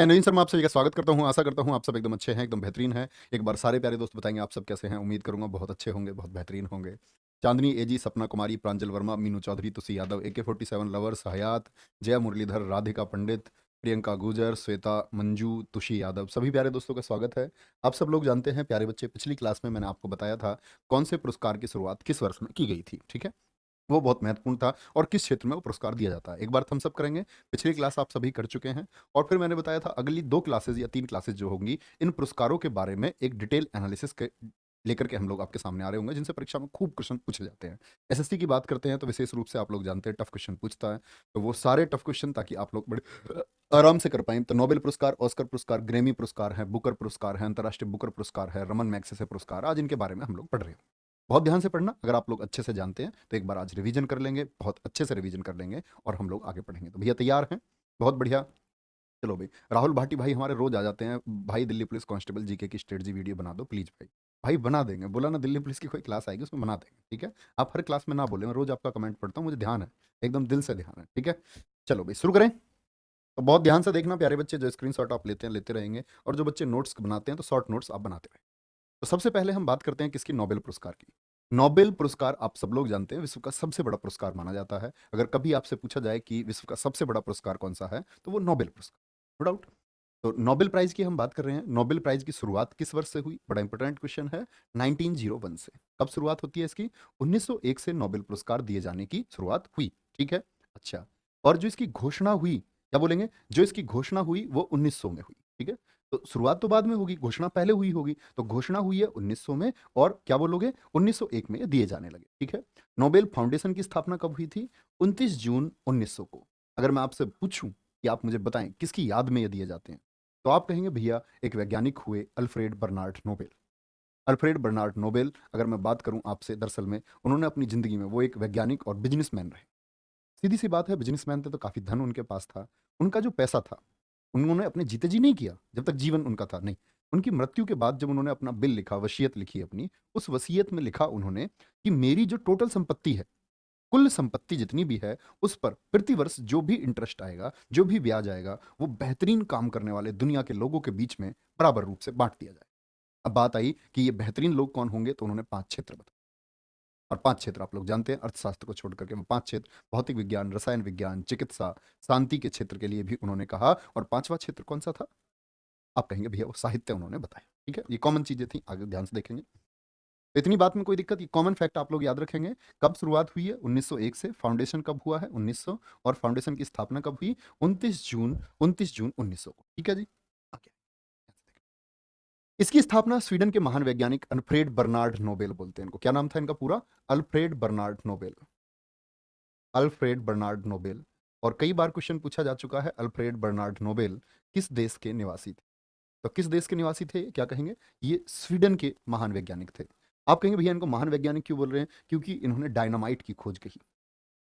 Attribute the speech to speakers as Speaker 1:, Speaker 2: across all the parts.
Speaker 1: नवीन शर्मा आप सभी का स्वागत करता हूं। आशा करता हूं आप सब एकदम अच्छे हैं, एकदम बेहतरीन हैं। एक बार सारे प्यारे दोस्त बताएंगे आप सब कैसे हैं। उम्मीद करूंगा बहुत अच्छे होंगे, बहुत बेहतरीन होंगे। चांदनी एजी, सपना कुमारी, प्रांजल वर्मा, मीनू चौधरी, तुलसी यादव, AK-47 लवर्स, हयात, जय मुरलीधर, राधिका पंडित, प्रियंका गुजर, श्वेता, मंजू, तुषी यादव, सभी प्यारे दोस्तों का स्वागत है। आप सब लोग जानते हैं प्यारे बच्चे, पिछली क्लास में मैंने आपको बताया था कौन से पुरस्कार की शुरुआत किस वर्ष में की गई थी। ठीक है, वो बहुत महत्वपूर्ण था और किस क्षेत्र में वो पुरस्कार दिया जाता है एक बार हम सब करेंगे। पिछली क्लास आप सभी कर चुके हैं और फिर मैंने बताया था अगली 2 क्लासेज या 3 क्लासेज जो होंगी इन पुरस्कारों के बारे में एक डिटेल एनालिसिस के लेकर के हम लोग आपके सामने आ रहे होंगे, जिनसे परीक्षा में खूब क्वेश्चन पूछे जाते हैं। एसएससी की बात करते हैं तो विशेष रूप से आप लोग जानते हैं टफ क्वेश्चन पूछता है, तो वो सारे टफ क्वेश्चन ताकि आप लोग बड़े आराम से कर पाएं। तो नोबेल पुरस्कार, ऑस्कर पुरस्कार, ग्रेमी पुरस्कार है, बुकर पुरस्कार है, अंतर्राष्ट्रीय बुकर पुरस्कार है, रमन मैग्सेसे पुरस्कार, आज इनके बारे में हम लोग पढ़ रहे हैं। बहुत ध्यान से पढ़ना, अगर आप लोग अच्छे से जानते हैं तो एक बार आज रिवीजन कर लेंगे, बहुत अच्छे से रिवीजन कर लेंगे और हम लोग आगे पढ़ेंगे। तो भैया तैयार हैं? बहुत बढ़िया। चलो भाई, राहुल भाटी भाई हमारे रोज आ जाते हैं, भाई दिल्ली पुलिस कांस्टेबल जीके की स्ट्रेटजी वीडियो बना दो प्लीज भाई। भाई बना देंगे, बोला ना, दिल्ली पुलिस की कोई क्लास आएगी उसमें बना देंगे। ठीक है, आप हर क्लास में ना बोले, मैं रोज आपका कमेंट पढ़ता हूँ, मुझे ध्यान है, एकदम दिल से ध्यान है। ठीक है, चलो भाई शुरू करें। तो बहुत ध्यान से देखना प्यारे बच्चे, जो स्क्रीनशॉट आप लेते हैं लेते रहेंगे, और जो बच्चे नोट्स बनाते हैं तो शॉर्ट नोट्स आप बनाते रहे। तो सबसे पहले हम बात करते हैं किसकी, नोबेल पुरस्कार की। नोबेल पुरस्कार आप सब लोग जानते हैं विश्व का सबसे बड़ा पुरस्कार माना जाता है। अगर कभी आपसे पूछा जाए कि विश्व का सबसे बड़ा पुरस्कार कौन सा है तो वो नोबेल पुरस्कार, नो डाउट। तो नोबेल प्राइज की हम बात कर रहे हैं। नोबेल प्राइज की शुरुआत किस वर्ष से हुई, बड़ा इंपॉर्टेंट क्वेश्चन है। 1901 से। कब शुरुआत होती है इसकी? 1901 से नोबेल पुरस्कार दिए जाने की शुरुआत हुई। ठीक है, अच्छा। और जो इसकी घोषणा हुई, क्या बोलेंगे, जो इसकी घोषणा हुई वो 1900 में हुई। ठीक है, तो शुरुआत तो बाद में होगी, घोषणा पहले हुई होगी। तो घोषणा हुई है 1900 में, और क्या बोलोगे, 1901 में ये दिए जाने लगे। ठीक है, नोबेल फाउंडेशन की स्थापना कब हुई थी? 29 जून 1900 को। अगर मैं आपसे पूछूं कि आप मुझे बताएं किसकी याद में ये दिए जाते हैं, तो आप कहेंगे भैया एक वैज्ञानिक हुए, Alfred Bernard Nobel. Alfred Bernard Nobel, अगर मैं बात करूं आपसे, दरअसल में उन्होंने अपनी जिंदगी में वो एक वैज्ञानिक और बिजनेसमैन रहे। सीधी सी बात है, बिजनेसमैन थे तो काफी धन उनके पास था। उनका जो पैसा था उन्होंने अपने जीते जी नहीं किया, जब तक जीवन उनका था नहीं। उनकी मृत्यु के बाद जब उन्होंने अपना बिल लिखा, वसीयत लिखी अपनी, उस वसीयत में लिखा उन्होंने कि मेरी जो टोटल संपत्ति है, कुल संपत्ति जितनी भी है, उस पर प्रति वर्ष जो भी इंटरेस्ट आएगा, जो भी ब्याज आएगा, वो बेहतरीन काम करने वाले दुनिया के लोगों के बीच में बराबर रूप से बांट दिया जाए। अब बात आई कि ये बेहतरीन लोग कौन होंगे, तो उन्होंने 5 क्षेत्र बताए। और 5 क्षेत्र आप लोग जानते हैं, अर्थशास्त्र को छोड़ करके वो 5 क्षेत्र, भौतिक विज्ञान, रसायन विज्ञान, चिकित्सा, शांति के क्षेत्र के लिए भी उन्होंने कहा। और 5वां क्षेत्र कौन सा था? आप कहेंगे भैया वो साहित्य उन्होंने बताया। ठीक है, ये कॉमन चीजें थी, आगे ध्यान से देखेंगे। तो इतनी बात में कोई दिक्कत, ये कॉमन फैक्ट आप लोग याद रखेंगे। कब शुरुआत हुई है? 1901 से। फाउंडेशन कब हुआ है? 1900। और फाउंडेशन की स्थापना कब हुई? 29 जून 1900 को। ठीक है जी, आगे। इसकी स्थापना स्वीडन के महान वैज्ञानिक अल्फ्रेड बर्नार्ड नोबेल बोलते हैं इनको। क्या नाम था इनका पूरा? Alfred Bernard Nobel. Alfred Bernard Nobel. और कई बार क्वेश्चन पूछा जा चुका है, अल्फ्रेड बर्नार्ड नोबेल किस देश के निवासी थे? तो किस देश के निवासी थे, क्या कहेंगे? ये स्वीडन के महान वैज्ञानिक थे। आप कहेंगे भैया इनको महान वैज्ञानिक क्यों बोल रहे हैं? क्योंकि इन्होंने डायनामाइट की खोज की।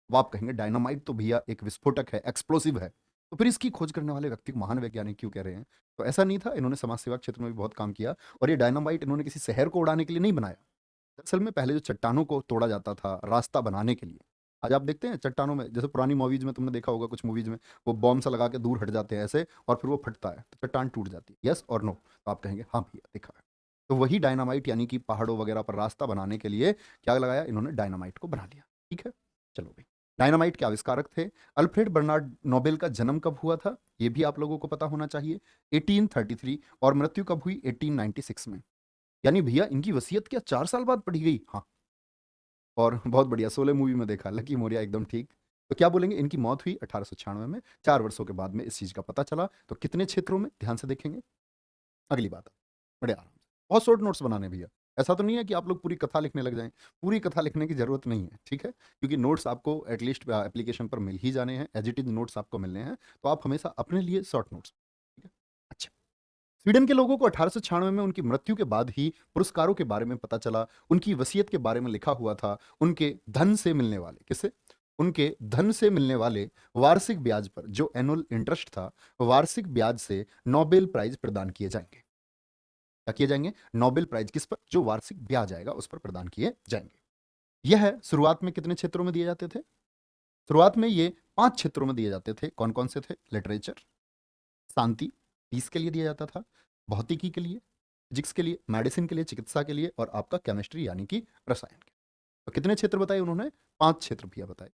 Speaker 1: वो आप कहेंगे डायनामाइट तो भैया एक विस्फोटक है, एक्सप्लोसिव है, तो फिर इसकी खोज करने वाले व्यक्ति को महान वैज्ञानिक क्यों कह रहे हैं? तो ऐसा नहीं था, इन्होंने समाज सेवा क्षेत्र में भी बहुत काम किया। और ये डायनामाइट इन्होंने किसी शहर को उड़ाने के लिए नहीं बनाया। दरअसल में पहले जो चट्टानों को तोड़ा जाता था रास्ता बनाने के लिए, आज आप देखते हैं चट्टानों में, जैसे पुरानी मूवीज में तुमने देखा होगा, कुछ मूवीज में वो बॉम्ब सा लगा के दूर हट जाते हैं ऐसे, और फिर वो फटता है तो चट्टान टूट जाती है, यस और नो? तो आप कहेंगे हाँ भैया देखा है। तो वही डायनामाइट, यानी कि पहाड़ों वगैरह पर रास्ता बनाने के लिए क्या लगाया इन्होंने? डायनामाइट को बना लिया। ठीक है, चलो भाई। डायनामाइट के आविष्कारक थे अल्फ्रेड बर्नार्ड नोबेल। का जन्म कब हुआ था ये भी आप लोगों को पता होना चाहिए, 1833। और मृत्यु कब हुई? 1896 में। यानी भैया इनकी वसीयत क्या 4 साल बाद पढ़ी गई? हाँ। और बहुत बढ़िया, 16 मूवी में देखा, लकी मोरिया, एकदम ठीक। तो क्या बोलेंगे, इनकी मौत हुई 1896 में। 4 वर्षों के बाद में इस चीज का पता चला। तो कितने क्षेत्रों में, ध्यान से देखेंगे। अगली बात, बड़े आराम से, बहुत शॉर्ट नोट्स बनाने भैया। ऐसा तो नहीं है कि आप लोग पूरी कथा लिखने लग जाएं, पूरी कथा लिखने की जरूरत नहीं है। ठीक है, क्योंकि नोट्स आपको एटलीस्ट एप्लीकेशन पर मिल ही जाने हैं, एज इट इज नोट्स आपको मिलने हैं, तो आप हमेशा अपने लिए शॉर्ट नोट्स। ठीक है, अच्छा। स्वीडन के लोगों को 1896 में उनकी मृत्यु के बाद ही पुरस्कारों के बारे में पता चला। उनकी वसीयत के बारे में लिखा हुआ था, उनके धन से मिलने वाले, किससे? उनके धन से मिलने वाले वार्षिक ब्याज पर, जो एनुअल इंटरेस्ट था, वार्षिक ब्याज से नोबेल प्राइज प्रदान किए जाएंगे। क्या किए जाएंगे? नोबेल प्राइज किस पर? जो वार्षिक ब्याज आएगा उस पर प्रदान किए जाएंगे। यह शुरुआत में कितने क्षेत्रों में दिए जाते थे? शुरुआत में ये 5 क्षेत्रों में दिए जाते थे। कौन कौन से थे? लिटरेचर, शांति, फिजिक्स के लिए दिया जाता था, भौतिकी के लिए, फिजिक्स के लिए, मेडिसिन के लिए, चिकित्सा के लिए, और आपका केमिस्ट्री यानी कि रसायन के। तो कितने क्षेत्र बताए उन्होंने? 5 क्षेत्र भैया बताए।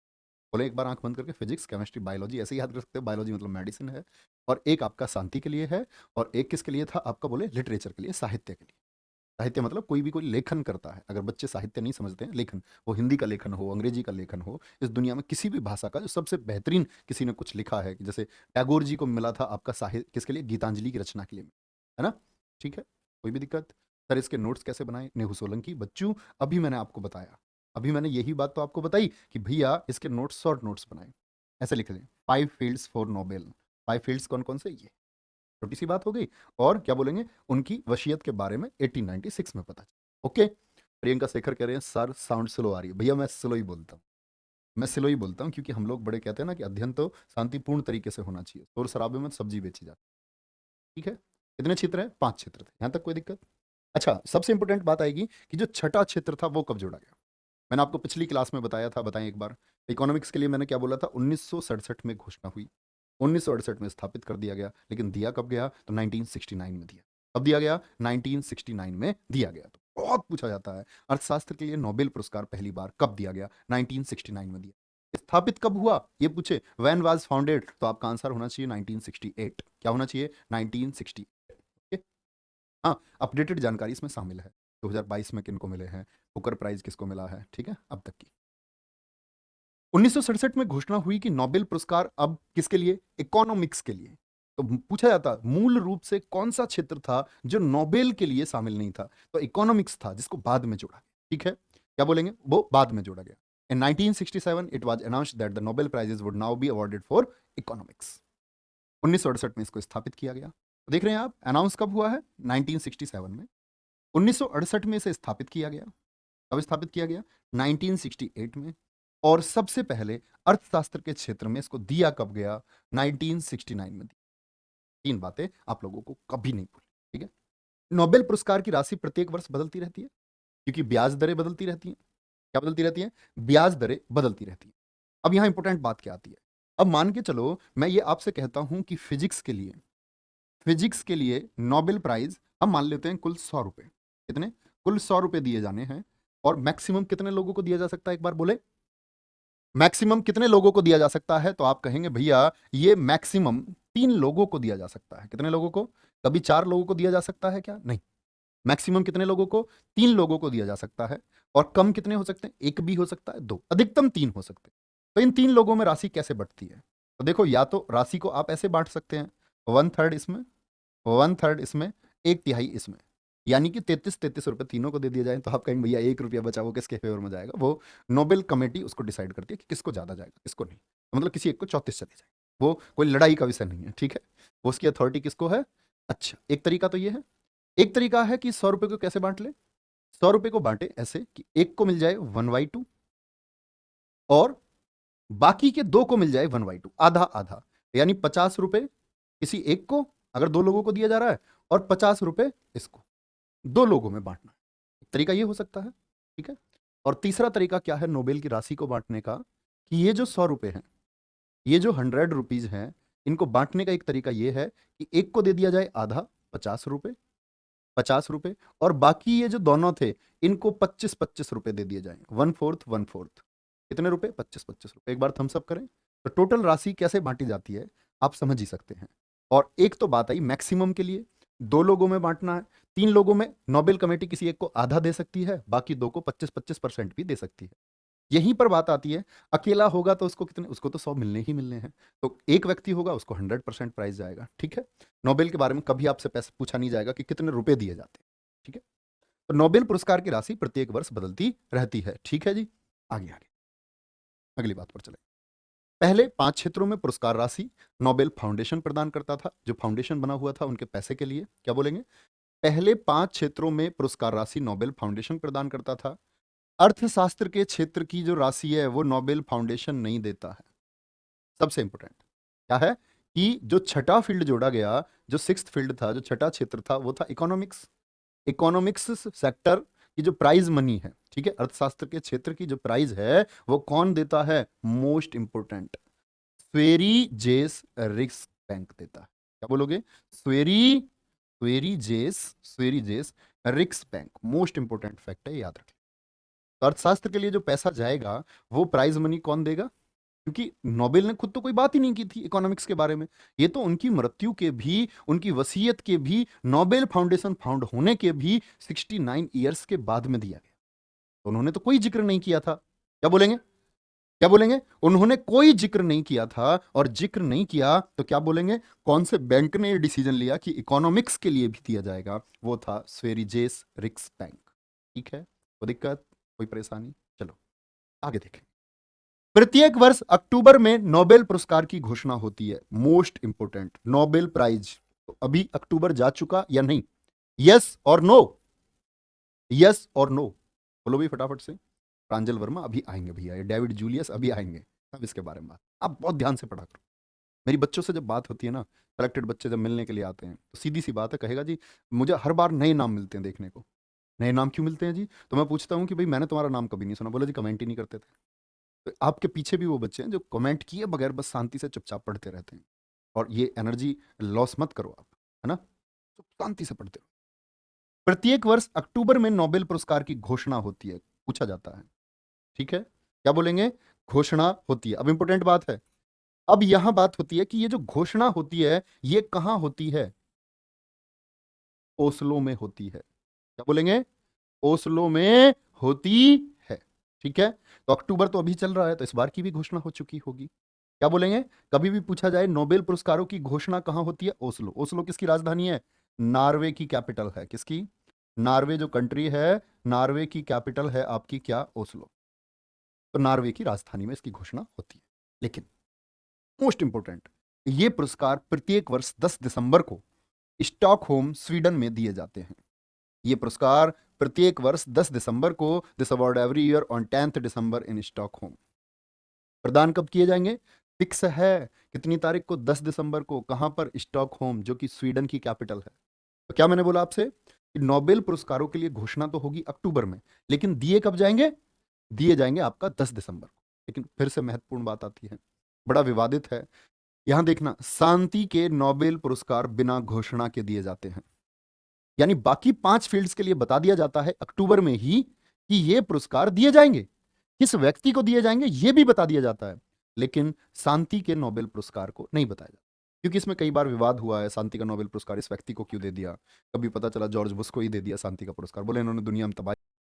Speaker 1: बोले एक बार आंख बंद करके, फिजिक्स, केमिस्ट्री, बायोलॉजी, ऐसे ही याद कर सकते हो। बायोलॉजी मतलब मेडिसिन है, और एक आपका शांति के लिए है, और एक किसके लिए था आपका? बोले लिटरेचर के लिए, साहित्य के लिए। साहित्य मतलब कोई भी कोई लेखन करता है। अगर बच्चे साहित्य नहीं समझते हैं, लेखन, वो हिंदी का लेखन हो, अंग्रेजी का लेखन हो, इस दुनिया में किसी भी भाषा का जो सबसे बेहतरीन किसी ने कुछ लिखा है, कि जैसे टैगोर जी को मिला था आपका साहित्य किसके लिए? गीतांजलि की रचना के लिए, है ना? ठीक है, कोई भी दिक्कत? सर इसके नोट्स कैसे बनाए? नेहू सोलंकी। बच्चों अभी मैंने आपको बताया, अभी मैंने यही बात तो आपको बताई कि भैया इसके नोट्स, शॉर्ट नोट्स बनाए, ऐसे लिख लें, 5 फील्ड्स फॉर नोबेल। 5 फील्ड्स कौन कौन से? ये छोटी सी बात हो गई। और क्या बोलेंगे? उनकी वसीयत के बारे में 1896 में पता चला। ओके। प्रियंका शेखर कह रहे हैं सर साउंड स्लो आ रही है। भैया मैं स्लो ही बोलता हूँ, मैं स्लो ही बोलता हूँ, क्योंकि हम लोग बड़े कहते हैं ना कि अध्ययन तो शांतिपूर्ण तरीके से होना चाहिए, शोर शराबे में सब्जी बेची जाती है। ठीक है, कितने क्षेत्र हैं? 5 क्षेत्र थे, यहाँ तक कोई दिक्कत? अच्छा, सबसे इंपॉर्टेंट बात आएगी कि जो छठा क्षेत्र था वो कब जोड़ा गया। मैंने आपको पिछली क्लास में बताया था, बताएं एक बार। इकोनॉमिक्स के लिए मैंने क्या बोला था? 1967 में घोषणा हुई, 1968 में स्थापित कर दिया गया, लेकिन दिया कब गया? तो 1969 में दिया। कब दिया गया? 1969 में दिया गया। तो बहुत पूछा जाता है, अर्थशास्त्र के लिए नोबेल पुरस्कार पहली बार कब दिया गया? 1969 में दिया। स्थापित कब हुआ ये पूछे, व्हेन वाज फाउंडेड, तो आपका आंसर होना चाहिए 1968। क्या होना चाहिए? 1968। ओके। हाँ, अपडेटेड जानकारी इसमें शामिल है, 2022 में किनको मिले हैं, बुकर प्राइज किसको मिला है, ठीक है, अब तक की। 1967 में घोषणा हुई कि नोबेल पुरस्कार अब किसके लिए? इकोनॉमिक्स के लिए। तो पूछा जाता मूल रूप से कौन सा क्षेत्र था जो नोबेल के लिए शामिल नहीं था? तो इकोनॉमिक्स था, जिसको बाद में जोड़ा गया। ठीक है, क्या बोलेंगे? वो बाद में जोड़ा गया। इन 1967 it was announced that the Nobel prizes would now be awarded for economics. 1968 में इसको स्थापित किया गया। देख रहे हैं आप, अनाउंस कब हुआ है? 1967 में। 1968 में इसे स्थापित किया गया। कब स्थापित किया गया? 1968 में। और सबसे पहले अर्थशास्त्र के क्षेत्र में इसको दिया कब गया? 1969 में दिया। 3 बातें आप लोगों को कभी नहीं भूलनी, ठीक है? नोबेल पुरस्कार की राशि प्रत्येक वर्ष बदलती रहती है, क्योंकि ब्याज दरें बदलती रहती हैं। क्या बदलती रहती हैं? ब्याज दरें बदलती रहती हैं। अब यहां इंपॉर्टेंट बात क्या आती है? अब मान के चलो मैं ये आपसे कहता हूं कि फिजिक्स के लिए नोबेल प्राइज हम मान लेते हैं कुल 100 रुपए। कितने? कुल 100 रुपए दिए जाने हैं। और मैक्सिमम कितने लोगों को दिया जा सकता है? एक बार बोले, मैक्सिमम कितने लोगों को दिया जा सकता है? तो आप कहेंगे भैया ये मैक्सिमम 3 लोगों को दिया जा सकता है। कितने लोगों को? कभी 4 लोगों को दिया जा सकता है क्या? नहीं। मैक्सिमम कितने लोगों को? 3 लोगों को दिया जा सकता है। और कम कितने हो सकते हैं? 1 भी हो सकता है, 2, अधिकतम 3 हो सकते हैं। तो इन 3 लोगों में राशि कैसे बढ़ती है? तो देखो, या तो राशि को आप ऐसे बांट सकते हैं, 1/3 इसमें, 1/3 इसमें, 1/3 इसमें, यानी कि 33 रुपए तीनों को दे दिए जाए। तो आप कहेंगे भैया 1 रुपया बचा, वो किसके फेवर में जाएगा? वो नोबेल कमेटी उसको डिसाइड करती है कि किसको ज्यादा जाएगा, किसको नहीं। तो मतलब किसी एक को 34 चले जाए, वो कोई लड़ाई का विषय नहीं है, ठीक है? वो उसकी अथॉरिटी किसको है? अच्छा, एक तरीका तो ये है। एक तरीका है कि 100 रुपए को कैसे बांट ले? 100 रुपए को बांटे ऐसे कि एक को मिल जाए 1/2, और बाकी के 2 को मिल जाए 1/2, आधा आधा। यानी 50 रुपए किसी एक को, अगर 2 लोगों को दिया जा रहा है, और 50 रुपए इसको, 2 लोगों में बांटना। एक तरीका ये हो सकता है, ठीक है? और तीसरा तरीका क्या है नोबेल की राशि को बांटने का? कि ये जो 100 रुपए हैं, ये जो 100 रुपीज हैं, इनको बांटने का एक तरीका ये है कि एक को दे दिया जाए आधा, 50 रुपए, 50 रुपए, और बाकी ये जो दोनों थे इनको 25-25 रुपए दे दिए जाए, 1/4 1/4। कितने रुपए? 25-25 रुपए। एक बार थम्स अप करें। तो टोटल राशि कैसे बांटी जाती है आप समझ ही सकते हैं। और एक तो बात आई मैक्सिमम के लिए, 2 लोगों में बांटना है। 3 लोगों में नोबेल कमेटी किसी एक को आधा दे सकती है, बाकी 2 को 25-25% भी दे सकती है। यहीं पर बात आती है, अकेला होगा तो उसको कितने? उसको तो 100 मिलने ही मिलने हैं। तो एक व्यक्ति होगा, उसको 100% प्राइस जाएगा, ठीक है? नोबेल के बारे में कभी आपसे पैसे पूछा नहीं जाएगा कि कितने रुपए दिए जाते हैं, ठीक है? तो नोबेल पुरस्कार की राशि प्रत्येक वर्ष बदलती रहती है, ठीक है जी? आगे आगे अगली बात पर चले। पहले 5 क्षेत्रों में पुरस्कार राशि नोबेल फाउंडेशन प्रदान करता था। जो फाउंडेशन बना हुआ था उनके पैसे के लिए, क्या बोलेंगे? पहले 5 क्षेत्रों में पुरस्कार राशि नोबेल फाउंडेशन प्रदान करता था। अर्थशास्त्र के क्षेत्र की जो राशि है वो नोबेल फाउंडेशन नहीं देता है। सबसे इंपॉर्टेंट क्या है कि जो छठा फील्ड जोड़ा गया, जो 6th फील्ड था, जो छठा क्षेत्र था, वो था इकोनॉमिक्स। इकोनॉमिक्स सेक्टर की जो प्राइज मनी है, ठीक है, अर्थशास्त्र के क्षेत्र की जो प्राइज है वो कौन देता है? मोस्ट इंपोर्टेंट, स्वेरी जेस रिक्स बैंक देता है। क्या बोलोगे? स्वेरी स्वेरी जेस रिक्स बैंक। मोस्ट इंपोर्टेंट फैक्ट है, याद रखें। तो अर्थशास्त्र के लिए जो पैसा जाएगा वो प्राइज मनी कौन देगा? क्योंकि नोबेल ने खुद तो कोई बात ही नहीं की थी इकोनॉमिक्स के बारे में। ये तो उनकी मृत्यु के भी, उनकी वसीयत के भी, नोबेल फाउंडेशन फाउंड होने के भी 69 ईयर्स के बाद में दिया गया। तो उन्होंने तो कोई जिक्र नहीं किया था। क्या बोलेंगे? क्या बोलेंगे? उन्होंने कोई जिक्र नहीं किया था, और जिक्र नहीं किया तो क्या बोलेंगे? कौन से बैंक ने ये डिसीजन लिया कि इकोनॉमिक्स के लिए भी दिया जाएगा? वो था स्वेरिजेस रिक्स बैंक। ठीक है, कोई दिक्कत, कोई परेशानी? चलो आगे देखें। प्रत्येक वर्ष अक्टूबर में नोबेल पुरस्कार की घोषणा होती है। Most important, Nobel Prize. तो अभी अक्टूबर जा चुका या नहीं? यस और नो, यस और नो, बोलो भी फटाफट से। प्रांजल वर्मा अभी आएंगे भैया, ये डेविड जूलियस अभी आएंगे, अब इसके बारे में बात आप बहुत ध्यान से पढ़ा करो। मेरी बच्चों से जब बात होती है ना, कलेक्टेड बच्चे जब मिलने के लिए आते हैं, तो सीधी सी बात है, कहेगा जी मुझे हर बार नए नाम मिलते हैं देखने को। नए नाम क्यों मिलते हैं जी? तो मैं पूछता हूँ कि भाई मैंने तुम्हारा नाम कभी नहीं सुना। बोला जी कमेंट ही नहीं करते थे। तो आपके पीछे भी वो बच्चे हैं जो कमेंट किए बगैर बस शांति से चुपचाप पढ़ते रहते हैं। और ये एनर्जी लॉस मत करो आप, है ना? तो शांति से पढ़ते रहो। प्रत्येक वर्ष अक्टूबर में नोबेल पुरस्कार की घोषणा होती है, पूछा जाता है। ठीक है, क्या बोलेंगे? घोषणा होती है। अब इंपॉर्टेंट बात है, अब यहां बात होती है कि ये जो घोषणा होती है ये कहां होती है? ओस्लो में होती है। क्या बोलेंगे? ओस्लो में होती है। ठीक है, तो अक्टूबर तो अभी चल रहा है, तो इस बार की भी घोषणा हो चुकी होगी। क्या बोलेंगे? कभी भी पूछा जाए नोबेल पुरस्कारों की घोषणा कहां होती है? ओस्लो। ओस्लो किसकी राजधानी है? नॉर्वे की कैपिटल है। किसकी? नॉर्वे जो कंट्री है, नॉर्वे की कैपिटल है आपकी क्या? ओस्लो। तो नॉर्वे की राजधानी में इसकी घोषणा होती है। लेकिन मोस्ट इंपोर्टेंट, ये पुरस्कार प्रत्येक वर्ष 10 दिसंबर को स्टॉकहोम स्वीडन में दिए जाते हैं। ये पुरस्कार प्रत्येक वर्ष 10 दिसंबर को, this award every year on 10th December in Stockholm. प्रदान कब किए जाएंगे? फिक्स है। कितनी तारीख को? 10 दिसंबर को। कहां पर? स्टॉकहोम, जो कि स्वीडन की कैपिटल है। तो क्या मैंने बोला आपसे कि नोबेल पुरस्कारों के लिए घोषणा तो होगी अक्टूबर में, लेकिन दिए कब जाएंगे? दिए जाएंगे आपका 10 दिसंबर को। लेकिन फिर से महत्वपूर्ण बात आती है, बड़ा विवादित है। यहां देखना, शांति के नोबेल पुरस्कार बिना घोषणा के दिए जाते हैं। यानी बाकी 5 फील्ड्स के लिए बता दिया जाता है अक्टूबर में ही कि ये पुरस्कार दिए जाएंगे, किस व्यक्ति को दिए जाएंगे ये भी बता दिया जाता है, लेकिन शांति के नोबेल पुरस्कार को नहीं बताया जाता। क्योंकि इसमें कई बार विवाद हुआ है, शांति का नोबेल पुरस्कार इस व्यक्ति को क्यों दे दिया। कभी पता चला जॉर्ज बुश को ही दे दिया शांति का पुरस्कार, बोले इन्होंने दुनिया में तबाही